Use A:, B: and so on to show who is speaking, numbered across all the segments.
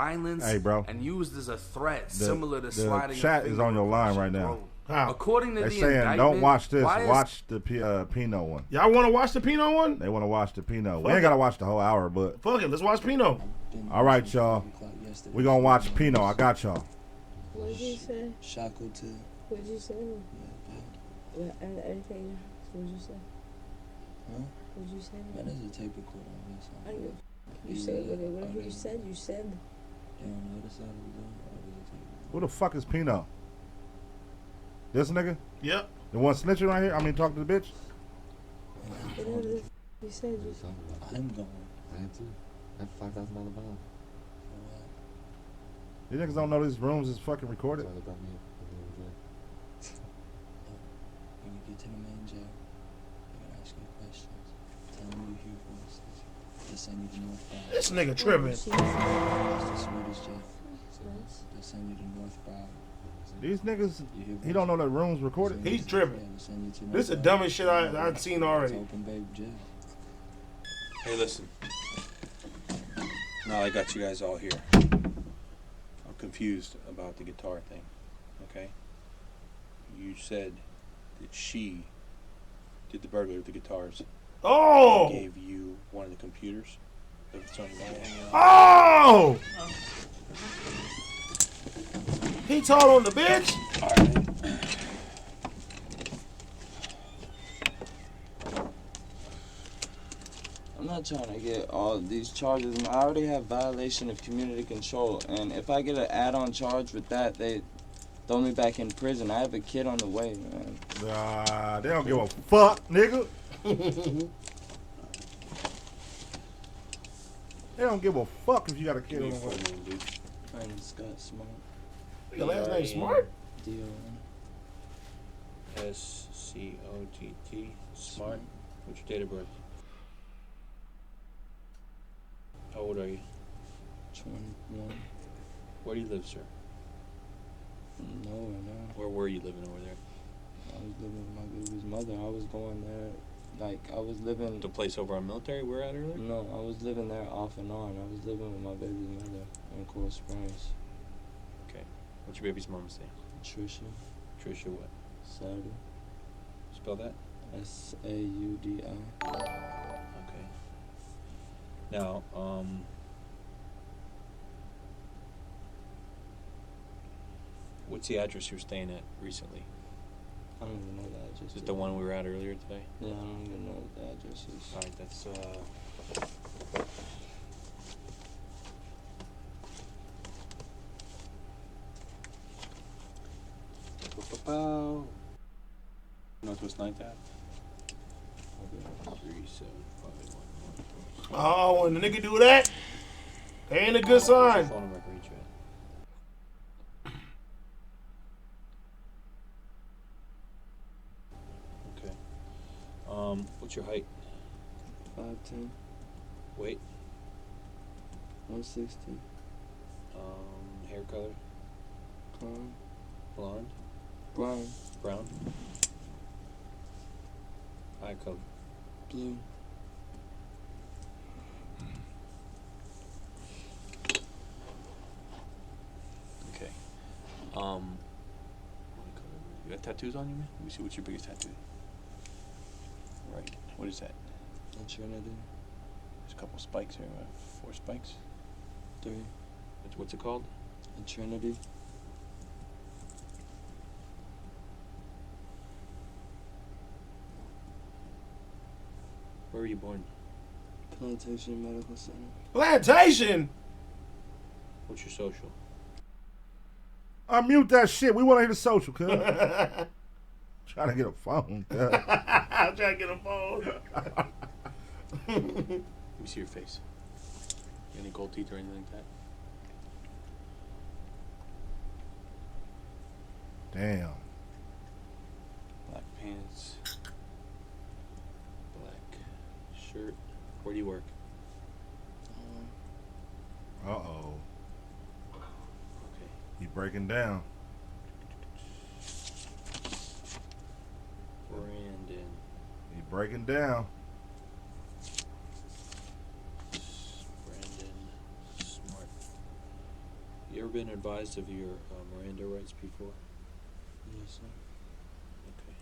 A: violence and used as a threat, similar to sliding.
B: The chat is on your line right now.
A: According to
B: they
A: the
B: saying,
A: indictment,
B: don't watch this. Watch the PNO one.
C: Y'all want to watch the PNO one?
B: They want to watch the PNO. We ain't got to watch the whole hour, but...
C: Fuck it, let's watch PNO.
B: All right, y'all. We going to watch PNO. I got y'all.
D: What did you say?
E: Shackled to...
D: What did you say? Anything? What did you say?
E: Huh?
D: What did you say?
E: Man, there's a tape recorder on this side.
D: You said whatever you said, you said.
E: Yeah, on the other side of the door.
B: Who the fuck is Pino? This nigga?
C: Yep.
B: The one snitching right here? I mean, talking to the bitch?
D: Whatever you said, you said.
E: I'm going.
F: I am too. I have $5,000 bond.
B: You niggas don't know these rooms is fucking recorded?
E: When you get to the main jail, they're gonna ask you questions. Tell them you hear voices. They'll send you to North Broward.
C: This nigga tripping.
E: That's the Swedish jail. They'll send you to North Broward.
B: These niggas, he don't know that room's recorded?
C: He's tripping. This is the dumbest shit I've seen already.
G: Hey, listen. Now I got you guys all here. I'm confused about the guitar thing, okay? You said that she did the burglary of the guitars.
C: Oh!
G: She gave you one of the computers. That's on your wall.
C: Oh! He told on the bitch.
E: I'm not trying to get all these charges. I already have violation of community control, and if I get an add-on charge with that, they throw me back in prison. I have a kid on the way, man.
B: Nah, they don't give a fuck, nigga. They don't give a fuck if you got a kid on the way.
E: My name's Scott Smart.
C: Your last name Smart?
E: D-O-N.
G: S-C-O-T-T. Smart. What's your date of birth? How old are you?
E: 21.
G: Where do you live, sir?
E: Nowhere now.
G: Where were you living over there?
E: I was living with my baby's mother. I was going there, like, I was living...
G: The place over on Military we were at earlier?
E: No, I was living there off and on. I was living with my baby's mother in Cool Springs.
G: Okay. What's your baby's mom's name?
E: Trisha.
G: Trisha what?
E: Saudi.
G: Spell that?
E: S-A-U-D-I.
G: Okay. Now, what's the address you were staying at recently?
E: I don't even know the address.
G: Is it the one we were at earlier today?
E: Yeah, I don't even know what the address is.
G: Alright, that's, Northwest 9th Ave. 37511.
C: Oh, when the nigga do that, ain't a good sign.
G: Phone number I can reach you at. Okay. What's your height?
E: 5'10".
G: Weight?
E: 160.
G: Hair color?
E: Blonde.
G: Blonde?
E: Brown.
G: Brown? Eye color?
E: Blue.
G: Okay. You got tattoos on you, man? Let me see, what's your biggest tattoo? Right. What is that?
E: Trinity.
G: There's a couple spikes here. 4 spikes?
E: 3.
G: What's it called?
E: Trinity.
G: Where were you born?
E: Plantation Medical Center.
C: Plantation?
G: What's your social?
B: Mute that shit. We want to hear the social, cuz. Trying to get a phone.
C: I'm trying to get a phone.
G: Let me see your face. Any gold teeth or anything like that?
B: Damn.
G: Black pants. Black shirt. Where do you work?
B: Uh-oh.
G: Okay.
B: He breaking down.
G: Brandon.
B: He breaking down.
G: Brandon Smart. You ever been advised of your Miranda rights before?
E: Yes, sir.
G: Okay.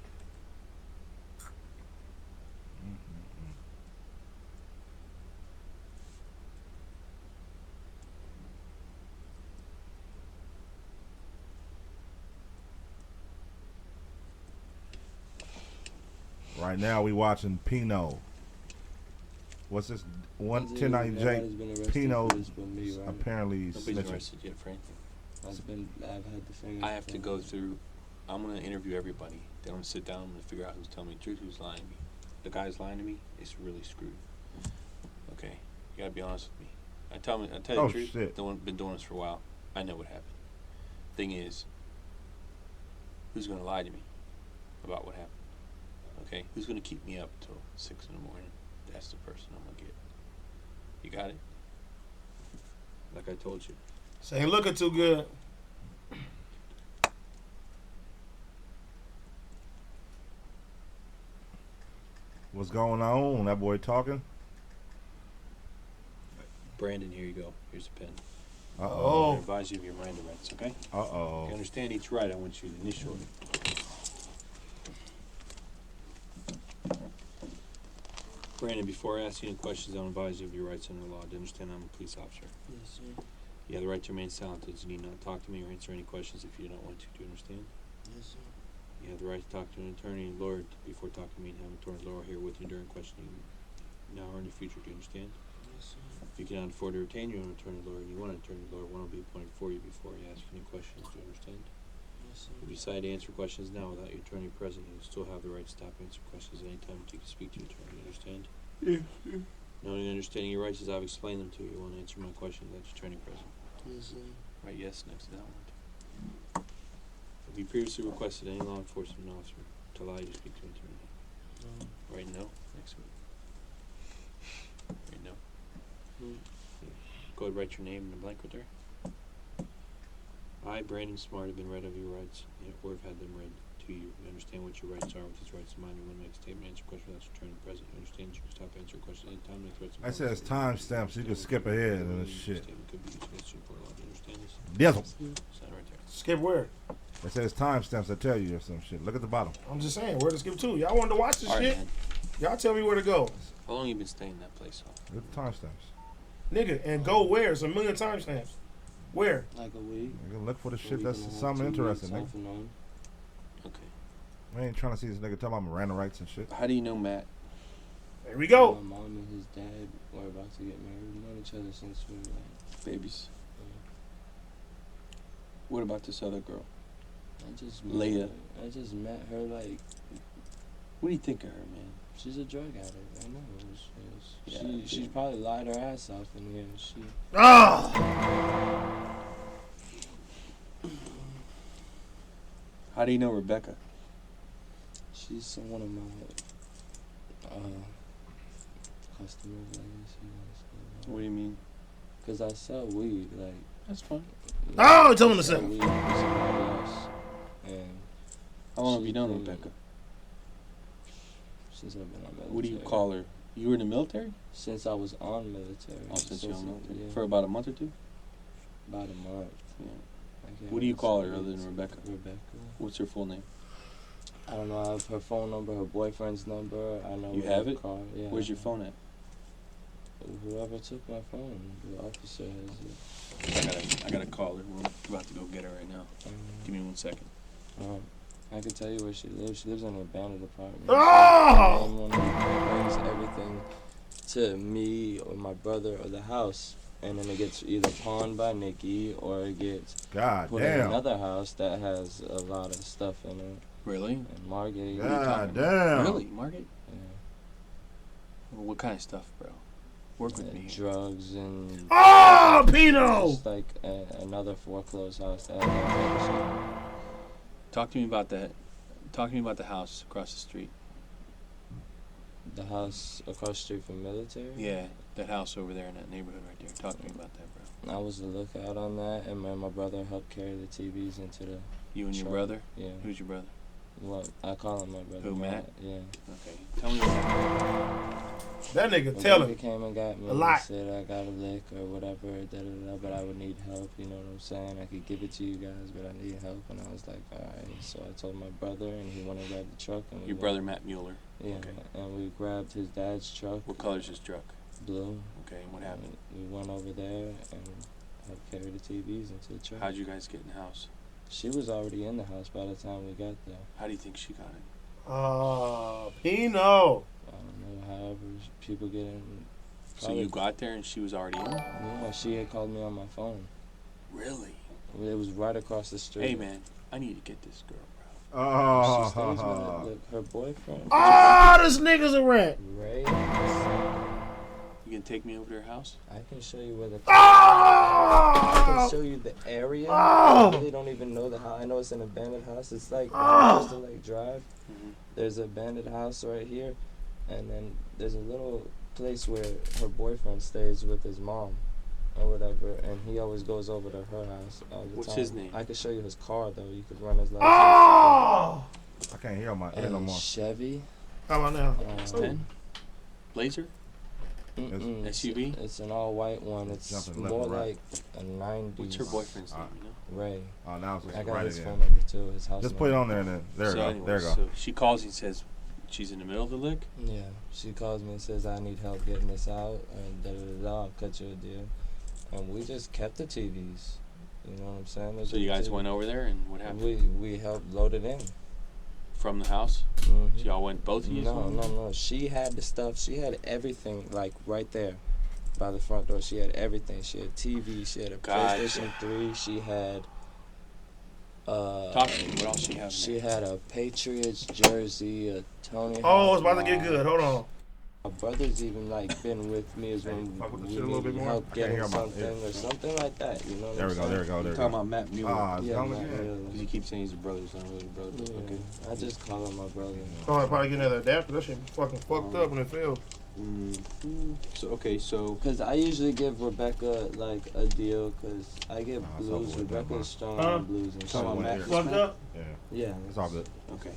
B: Right now we watching PNO. What's this? 1090
E: Nobody's been
B: J.
E: arrested
B: PNO
E: for this but me, right?
B: apparently
G: Nobody's
B: snitching.
G: arrested yet for anything.
E: I've had the fingers.
G: I have to
E: pointed.
G: go through. I'm gonna interview everybody. Then I'm gonna sit down and figure out who's telling me the truth, who's lying to me. The guy's lying to me. It's really screwed. Okay, you gotta be honest with me. I tell you the truth.
B: Shit.
G: Been doing this for a while. I know what happened. Thing is, who's gonna lie to me about what happened? Okay, who's gonna keep me up till 6 in the morning? That's the person I'm gonna get. You got it? Like I told you.
C: This ain't looking too good.
B: What's going on? That boy talking?
G: Brandon, here you go. Here's a pen.
B: Uh-oh.
G: I advise you of your Miranda rights, okay?
B: Uh-oh.
G: You understand each right, I want you to initial it. Brandon, before I ask you any questions, I'll advise you of your rights under law. Do you understand I'm a police officer?
E: Yes, sir.
G: You have the right to remain silent. You need not talk to me or answer any questions if you do not want to. Do you understand?
E: Yes, sir.
G: You have the right to talk to an attorney and lawyer before talking to me and have an attorney and lawyer here with you during questioning now or in the future. Do you understand?
E: Yes, sir.
G: If you cannot afford to retain your own attorney and lawyer and you want an attorney and lawyer, one will be appointed for you before you ask any questions. Do you understand?
E: Yes, sir.
G: If you decide to answer questions now without your attorney present, you still have the right to stop answering questions at any time until you can speak to your attorney. Do you understand?
E: Yes, sir.
G: Knowing and understanding your rights as I've explained them to you, you want to answer my questions without your attorney present.
E: Yes, sir.
G: Right, yes, next to that one. Have you previously requested any law enforcement officer to allow you to speak to an attorney?
E: No.
G: Right, no? Next week. Right, no?
E: Mm.
G: Go ahead, write your name in the blank right there. I, Brandon Smart, have been read of your rights, or have had them read to you. You understand what your rights are, with these rights in mind. You want to make a statement, answer a question without your attorney present. You understand you can stop answering questions anytime. Make threats.
B: I says timestamps. You can skip ahead and this shit.
G: Statement could be used against you in court of law. Do you understand this?
B: Yes.
G: Sign right there.
C: Skip where?
B: It says timestamps. I tell you or some shit. Look at the bottom.
C: I'm just saying, where to skip to? Y'all wanted to watch this
G: All right,
C: shit?
G: man.
C: Y'all tell me where to go.
G: How long you been staying in that place, huh?
B: Look at the timestamps.
C: Nigga, and go where? It's a million timestamps. Where?
E: Like a week.
B: You can look for the
E: So
B: shit
E: we
B: that's
E: can have
B: something
E: 2 weeks
B: interesting, nigga.
E: off and on.
G: Okay.
B: We ain't trying to see this nigga talk about Miranda rights and shit.
G: How do you know Matt?
C: There we go.
E: My mom and his dad were about to get married. We've known each other since we were like,
G: Babies.
E: yeah.
G: What about this other girl?
E: I just
G: Leah.
E: I just met her like
G: What do you think of her, man?
E: she's a drug addict. I know.
G: Yeah,
E: She's probably lied her ass off in here. She
C: Ah!
G: How do you know Rebecca?
E: she's one of my customers. I guess you know.
G: What do you mean?
E: Cause I sell weed like.
G: That's fine.
C: Oh, tell him to
E: sell
C: sell.
E: weed for somebody else, and
G: How long have
E: she
G: you known
E: told me
G: Rebecca?
E: Since I've been on military.
G: What do you call her? You were in the military?
E: Since I was on military.
G: Oh, since you were in the military.
E: Yeah,
G: For about a month or two?
E: about a month.
G: Yeah.
E: I can't
G: What do you
E: really
G: call
E: say
G: her other
E: it's
G: than Rebecca?
E: Rebecca.
G: What's her full name?
E: I don't know. I have her phone number, her boyfriend's number. I know.
G: You
E: her
G: have it?
E: Car. Yeah.
G: Where's your phone at?
E: Whoever took my phone, the officer has it.
G: I gotta call her. We're about to go get her right now. Give me 1 second.
E: I can tell you where she lives. She lives in an abandoned apartment.
C: Oh!
E: Someone brings everything to me or my brother or the house, and then it gets either pawned by Nikki or it gets
B: God
E: put in
B: damn.
E: another house that has a lot of stuff in it.
G: Really?
E: And Margate.
B: God damn.
G: Really, Margaret?
E: Yeah.
G: Well, what kind of stuff, bro? Work with me.
E: Drugs and
C: Oh, Pino!
E: just like another foreclosed house that has
G: Talk to me about that. Talk to me about the house across the street.
E: the house across the street from military.
G: Yeah, that house over there in that neighborhood right there. Talk to me about that, bro.
E: I was the lookout on that, and my brother helped carry the TVs into the.
G: You and your
E: Sure.
G: brother?
E: Yeah.
G: Who's your brother?
E: Well, I call him my brother.
G: Who, Matt?
E: Yeah.
G: Okay. Tell me what happened.
C: That nigga
E: When
C: tell
E: baby
C: him.
E: came and got me
C: A
E: and
C: lot.
E: said I got a lick or whatever, but I would need help, you know what I'm saying? I could give it to you guys, but I need help. And I was like, all right. So I told my brother, and he went and grabbed the truck. And
G: Your brother, Matt Mueller.
E: Yeah,
G: Okay.
E: and we grabbed his dad's truck.
G: What color's his truck?
E: Blue.
G: Okay, and what happened?
E: We went over there and helped carry the TVs into the truck.
G: How'd you guys get in the house?
E: She was already in the house by the time we got there.
G: How do you think she got it?
C: Pino.
E: I don't know, however people get in.
G: So you got there and she was already in?
E: Yeah, she had called me on my phone.
G: Really?
E: It was right across the street.
G: Hey, man, I need to get this girl, bro.
C: Oh.
E: She stays with her boyfriend.
C: Oh, this nigga's a rat.
E: Ray.
G: You can take me over to her house?
E: I can show you where the.
C: Oh!
E: I can show you the area.
C: Oh!
E: I really don't even know the house. I know it's an abandoned house. It's like Crystal Lake Drive.
G: Mm-hmm.
E: There's an abandoned house right here, and then there's a little place where her boyfriend stays with his mom or whatever, and he always goes over to her house all the time.
G: What's his name?
E: I could show you his car though. You could run his license.
C: Oh!
B: I can't hear my ear no
E: And
B: more.
E: Chevy.
C: How about now?
G: It's 10? Blazer?
E: Mm-mm.
G: SUV?
E: It's an all-white one. It's
B: Jumping left
E: more
B: and right.
E: like a 90s.
G: What's her boyfriend's name, you know?
E: Ray.
B: Oh, now it's
E: I got
B: right
E: his
B: again.
E: phone number too. His house
B: Just
E: number.
B: put it on there and then there
G: So
B: we go.
G: anyway,
B: There we go.
G: So she calls you and says she's in the middle of the lick?
E: Yeah, she calls me and says I need help getting this out, and I'll cut you a deal. And we just kept the TVs. You know what I'm saying?
G: So you guys went over there and what happened?
E: We helped load it in.
G: From the house?
E: Mhm.
G: So y'all went, both of you?
E: No. She had the stuff. She had everything, like right there by the front door. She had everything. She had TV. She had a
G: Gotcha.
E: PlayStation 3. She had.
G: Talk to me. What else she have?
E: She had a Patriots jersey, a Tony.
C: Oh, it's
E: Hawk
C: about to get good. Hold on.
E: My brother's even like been with me as when
B: fuck with the
E: we
B: shit a little
E: needed
B: bit more.
E: help
B: I can't
E: getting
B: hear my
E: something
B: ear.
E: or something like that. You know what
B: There we
E: I'm
B: go.
E: saying?
B: There we go. There
G: You're
B: we
G: talking
B: go.
G: about Matt Mueller.
B: Ah, it's
E: Yeah,
B: gone
E: Matt
B: again.
E: Mueller.
G: Because you keep saying he's your brother. It's not really your brother. But
E: Yeah,
G: okay.
E: I just call him my brother.
C: So I probably get another adapter. That shit fucking fucked up when it failed.
G: So, okay, so.
E: Because I usually give Rebecca like a deal because I get
B: Nah, it's
E: blues.
B: all good,
E: Rebecca
B: man.
E: is strong
C: Huh?
E: on blues and shit.
B: all good.
G: Matt?
C: Fucked up?
B: Yeah,
E: Yeah,
B: it's all good.
G: Okay.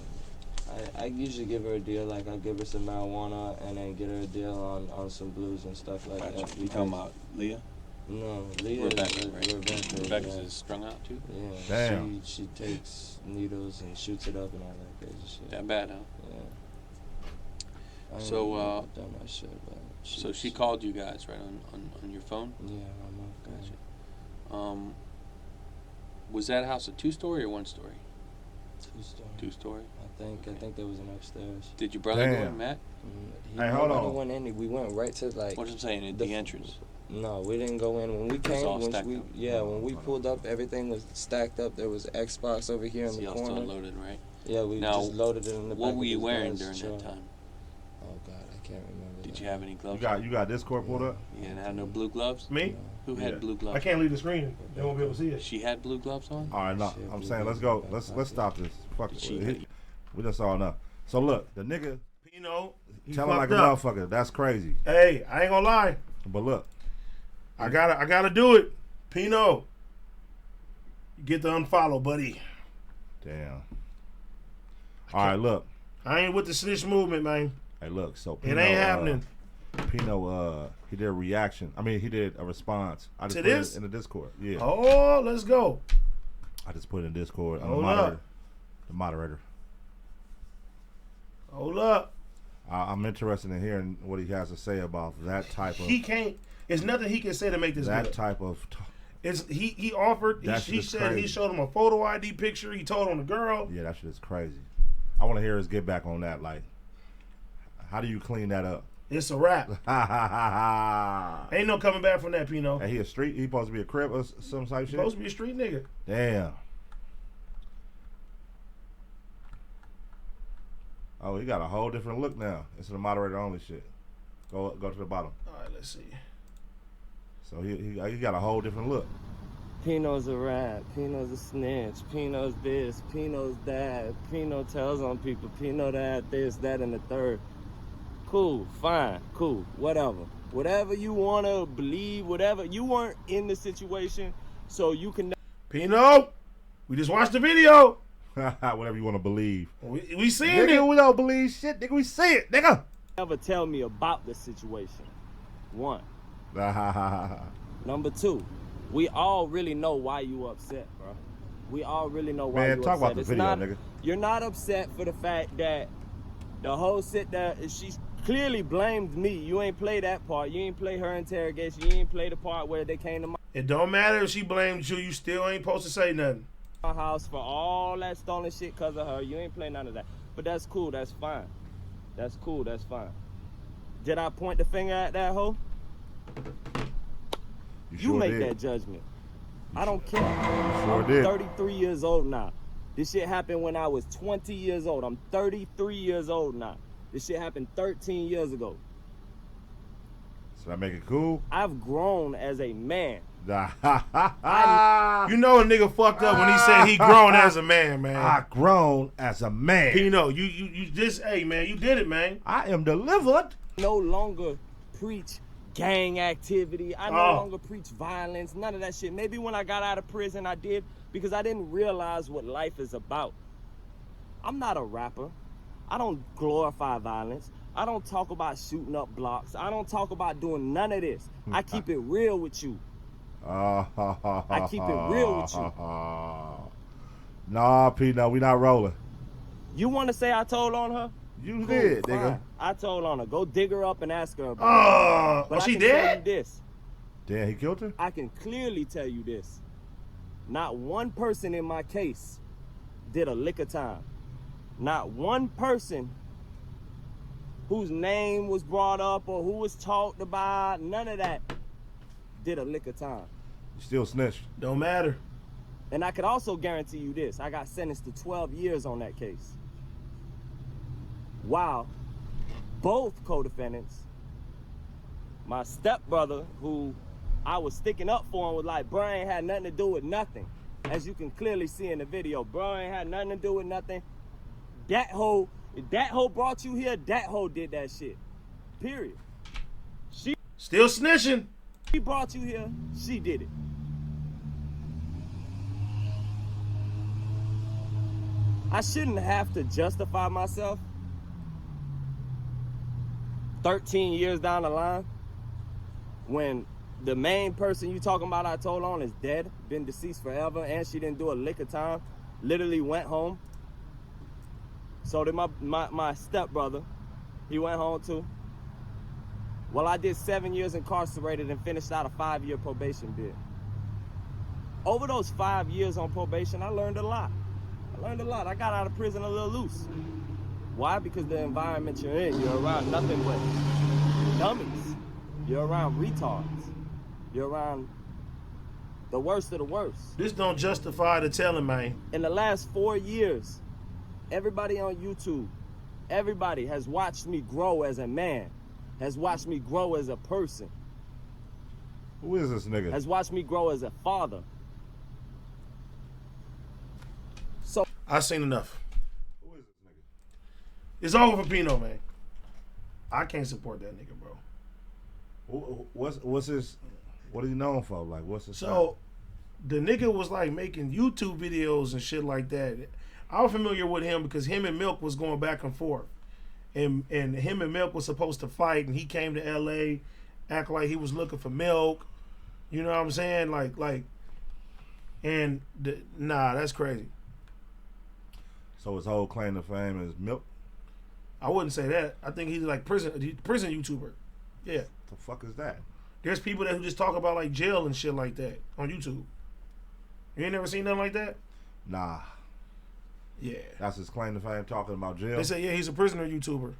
E: I usually give her a deal, like I'll give her some marijuana and then get her a deal on some blues and stuff like
G: Gotcha.
E: that.
G: You talking about Leah?
E: No, Leah
G: Rebecca,
E: is
G: right? Rebecca's is strung out too?
E: Yeah,
B: Damn.
E: She takes needles and shoots it up and all that crazy shit.
G: That bad, huh?
E: Yeah. I
G: So,
E: ain't never done that shit, but
G: So she called you guys, right, on your phone?
E: Yeah, I'm off.
G: Gotcha. Was that house a 2-story or 1-story?
E: 2-story.
G: 2-story.
E: I think there was an upstairs.
G: Did your brother go
B: Damn.
G: in, Matt?
B: Hey, hold
E: nobody
B: on.
E: went in. We went right to like.
G: What I'm saying, at the entrance.
E: No, we didn't go in when we
G: was
E: came.
G: all
E: When
G: stacked
E: we
G: up.
E: when we pulled up, everything was stacked up. There was Xbox over here in
G: See,
E: the
G: y'all still
E: corner.
G: unloaded, right?
E: Yeah, we
G: Now,
E: just loaded it in the back.
G: What were
E: of
G: you
E: this
G: wearing
E: guy's
G: during
E: truck.
G: that time?
E: Oh God, I can't remember.
G: Did
E: that.
G: you have any gloves?
B: You got Discord pulled up?
G: You didn't have no blue gloves?
C: Me?
G: Who had
B: Yeah.
G: blue gloves?
C: I can't leave the screen. They won't be able to see it.
G: She had blue gloves on?
B: All right, no.
E: Shit,
B: I'm
E: we
B: saying
E: did.
B: let's go. Let's stop this. Fuck
G: She-
B: it. We just saw enough. So look, the nigga
C: Pino, he
B: telling like
C: fucked
B: a
C: up.
B: motherfucker. That's crazy.
C: Hey, I ain't gonna lie.
B: But look,
C: I gotta do it. Pino, you get the unfollow, buddy.
B: damn. All right, look.
C: I ain't with the snitch movement, man.
B: Hey, look. So
C: It ain't happening.
B: Pino, he did a reaction. I mean, he did a response. I just
C: To
B: put
C: this?
B: it in the Discord. Yeah.
C: Oh, let's go.
B: I just put it in Discord. I'm
C: Hold
B: the moderator.
C: up.
B: The moderator.
C: Hold up.
B: I'm interested in hearing what he has to say about that type of
C: He can't. It's nothing he can say to make this
B: that
C: good.
B: type of.
C: It's he offered.
B: That
C: He
B: shit is
C: said
B: crazy.
C: he showed him a photo ID picture. He told on the girl.
B: Yeah, that shit is crazy. I want to hear his get back on that. Like, how do you clean that up?
C: It's a wrap.
B: Ha ha ha ha.
C: Ain't no coming back from that, Pino.
B: Hey, he a street? He supposed to be a crib or some type shit?
C: Supposed to be a street nigga.
B: Damn. Oh, he got a whole different look now. It's the moderator only shit. Go to the bottom.
C: All right, let's see.
B: So he got a whole different look.
E: Pino's a rat. Pino's a snitch. Pino's this. Pino's that. Pino tells on people. Pino that, this, that, and the third. Cool, fine, cool, whatever. Whatever you want to believe, whatever. You weren't in the situation, so you can...
C: Pino, we just watched the video.
B: Whatever you want to believe.
C: We seen
B: Nigga,
C: it.
B: we don't believe shit. Nigga, we see it, nigga.
H: ever tell me about the situation. One. Number two, we all really know why you upset, bro. We all really know why you upset.
B: Man, talk about the video, nigga.
H: You're not upset for the fact that the whole sit there, she clearly blamed me. You ain't play that part. You ain't play her interrogation. You ain't play the part where they came to my
C: It don't matter if she blamed you. You still ain't supposed to say nothing.
H: house for all that stolen shit because of her. You ain't play none of that. But that's cool. That's fine. That's cool. That's fine. Did I point the finger at that hoe? You
B: sure
H: make
B: did.
H: that judgment. I don't care.
B: Sure
H: I'm
B: did.
H: 33 years old now. This shit happened when I was 20 years old. I'm 33 years old now. This shit happened 13 years ago.
B: So that make it cool?
H: I've grown as a man.
C: You know a nigga fucked up when he said he grown as a man, man.
B: I grown as a man.
C: PNO, you just, hey, man, you did it, man.
B: I am delivered.
H: No longer preach gang activity. I no longer preach violence. None of that shit. Maybe when I got out of prison, I did because I didn't realize what life is about. I'm not a rapper. I don't glorify violence. I don't talk about shooting up blocks. I don't talk about doing none of this. I keep it real with you. I keep it real with you.
B: Nah, P, we not rolling.
H: You want to say I told on her?
B: You did,
H: fine.
B: nigga.
H: I told on her. Go dig her up and ask her about it. But
C: she
H: I can tell
C: dead?
H: you this.
B: Damn, he killed her?
H: I can clearly tell you this. Not one person in my case did a lick of time. Not one person whose name was brought up or who was talked about, none of that did a lick of time.
B: You still snitched.
C: Don't matter.
H: And I could also guarantee you this. I got sentenced to 12 years on that case. While both co-defendants, my stepbrother, who I was sticking up for and was like, bro, ain't had nothing to do with nothing. As you can clearly see in the video, bro ain't had nothing to do with nothing. That hoe brought you here, that hoe did that shit. Period. She
C: still snitching.
H: She brought you here, she did it. I shouldn't have to justify myself 13 years down the line when the main person you talking about I told on is dead, been deceased forever, and she didn't do a lick of time, literally went home. So did my stepbrother, he went home too. Well, I did 7 years incarcerated and finished out a 5-year probation bid. Over those 5 years on probation, I learned a lot. I got out of prison a little loose. Why? Because the environment you're in, you're around nothing but dummies. You're around retards. You're around the worst of the worst.
C: This don't justify the telling, man.
H: In the last 4 years, everybody on YouTube, everybody has watched me grow as a man, has watched me grow as a person.
B: Who is this nigga?
H: Has watched me grow as a father. So
C: I seen enough. Who is this nigga? It's over for PNO, man. I can't support that nigga, bro.
B: What's his? What is he known for? Like, what's his?
C: So, the nigga was like making YouTube videos and shit like that. I was familiar with him because him and Milk was going back and forth, and him and Milk was supposed to fight, and he came to LA, act like he was looking for Milk. You know what I'm saying? Nah, that's crazy.
B: So his whole claim to fame is Milk?
C: I wouldn't say that. I think he's like prison YouTuber. Yeah.
B: The fuck is that?
C: There's people that who just talk about like jail and shit like that on YouTube. You ain't never seen nothing like that?
B: Nah.
C: Yeah.
B: That's his claim to fame, talking about jail.
C: They say, yeah, he's a prisoner YouTuber.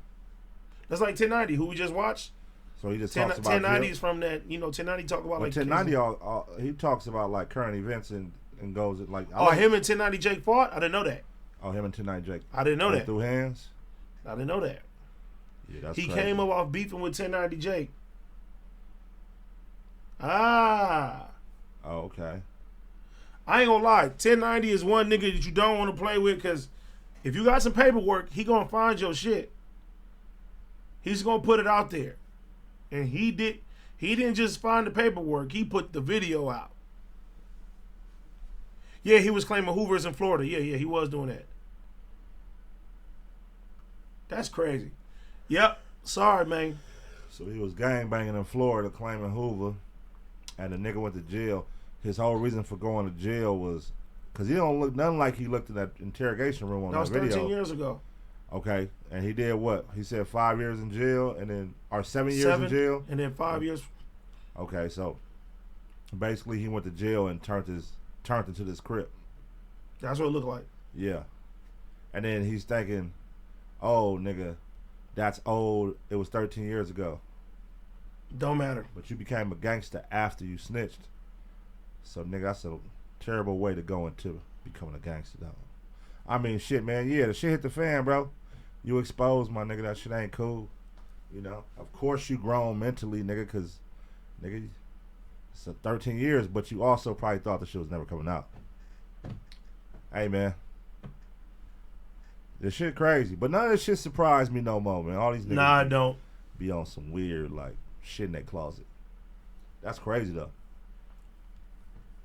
C: That's like 1090, who we just watched.
B: So he just talks about
C: 1090
B: jail?
C: is from that, 1090 talk about
B: but
C: like
B: 1090, he talks about like current events and goes like.
C: Him and 1090 Jake fought? I didn't know that.
B: Oh, him and 1090 Jake.
C: I didn't know that.
B: Through hands?
C: I didn't know that.
B: Yeah, that's
C: he
B: crazy.
C: came up off beefing with 1090 Jake. Ah.
B: Oh, okay.
C: I ain't gonna lie. 1090 is one nigga that you don't want to play with because if you got some paperwork, he gonna find your shit. He's gonna put it out there. And he didn't just find the paperwork, he put the video out. Yeah, he was claiming Hoovers in Florida. Yeah, he was doing that. That's crazy. Yep. Sorry, man.
B: So he was gangbanging in Florida, claiming Hoover, and the nigga went to jail. His whole reason for going to jail was because he don't look nothing like he looked in that interrogation room on
C: That was
B: that video.
C: 13 years ago.
B: Okay, and he did what? He said 5 years in jail, and then or 7 years in jail,
C: and then 5 years.
B: Okay, so basically he went to jail and turned into this crip.
C: That's what it looked like.
B: Yeah, and then he's thinking, "Oh, nigga, that's old. It was 13 years ago."
C: Don't matter.
B: But you became a gangster after you snitched. So, nigga, that's a terrible way to go into becoming a gangster, dog. I mean, shit, man. Yeah, the shit hit the fan, bro. You exposed, my nigga. That shit ain't cool. You know? Of course you grown mentally, nigga, because, nigga, it's 13 years, but you also probably thought the shit was never coming out. Hey, man. This shit crazy. But none of this shit surprised me no more, man. All these niggas
C: I don't.
B: be on some weird, like, shit in their closet. That's crazy, though.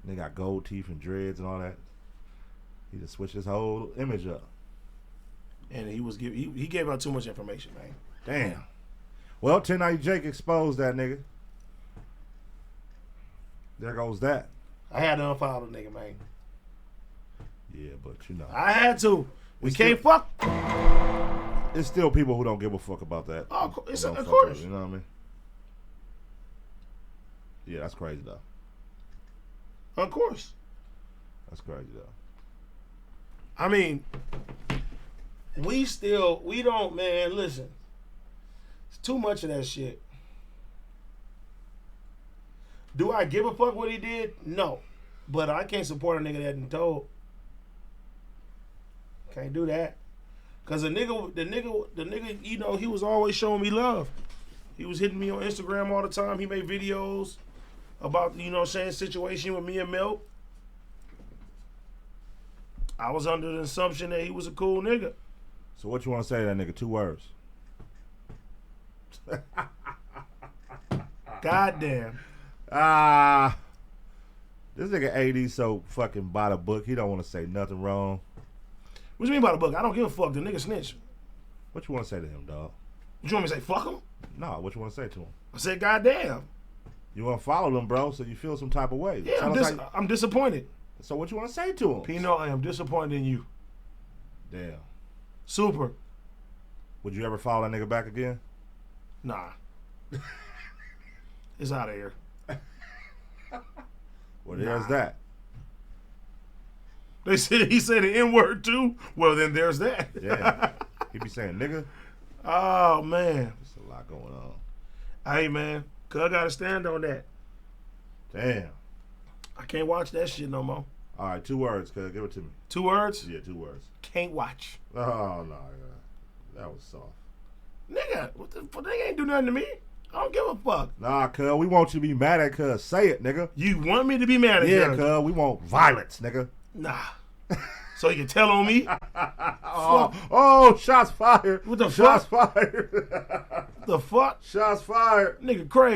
B: They got gold teeth and dreads and all that. He just switched his whole image up.
C: And he gave out too much information, man.
B: Damn. Well, 1090 Jake exposed that nigga. There goes that.
C: I had to unfollow the nigga, man.
B: Yeah, but you know.
C: I had to. We
B: It's
C: can't
B: still-
C: fuck.
B: It's still people who don't give a fuck about that.
C: Oh, of
B: Who don't fuck
C: course.
B: with it, you know what I mean? Yeah, that's crazy, though.
C: Of course.
B: That's crazy, though.
C: I mean, we don't, man, listen. It's too much of that shit. Do I give a fuck what he did? No. But I can't support a nigga that done told. Can't do that. Cause the nigga, you know, he was always showing me love. He was hitting me on Instagram all the time. He made videos about, you know what I'm saying, situation with me and Milk. I was under the assumption that he was a cool nigga.
B: So what you want to say to that nigga? 2 words.
C: Goddamn.
B: This nigga AD so fucking by the book. He don't want to say nothing wrong.
C: What you mean by the book? I don't give a fuck. The nigga snitch.
B: What you want to say to him, dog?
C: What you want me to say? Fuck him?
B: No, what you want to say to him?
C: I said, goddamn.
B: You want to follow them, bro, so you feel some type of way.
C: Yeah, I'm disappointed.
B: So what you want to say to him?
C: PNO, I am disappointed in you.
B: Damn.
C: Super.
B: Would you ever follow that nigga back again?
C: Nah. It's out of here.
B: Well, there's that.
C: He said the N-word too? Well, then there's that.
B: Yeah. He be saying nigga.
C: Oh, man.
B: There's a lot going on.
C: Hey, man. Cuz I got to stand on that.
B: Damn.
C: I can't watch that shit no more.
B: All right, 2 words, cuz. Give it to me.
C: 2 words?
B: Yeah, 2 words.
C: Can't watch.
B: Oh, no. That was soft.
C: Nigga, what the fuck? They ain't do nothing to me. I don't give a fuck.
B: Nah, cuz. We want you to be mad at cuz. Say it, nigga.
C: You want me to be mad at
B: Yeah,
C: cuz?
B: cuz. We want violence, nigga.
C: Nah. So you can tell on me?
B: Oh, shots fired.
C: What the
B: Shots
C: fuck?
B: fired.
C: The fuck?
B: Shots fired.
C: Nigga crazy.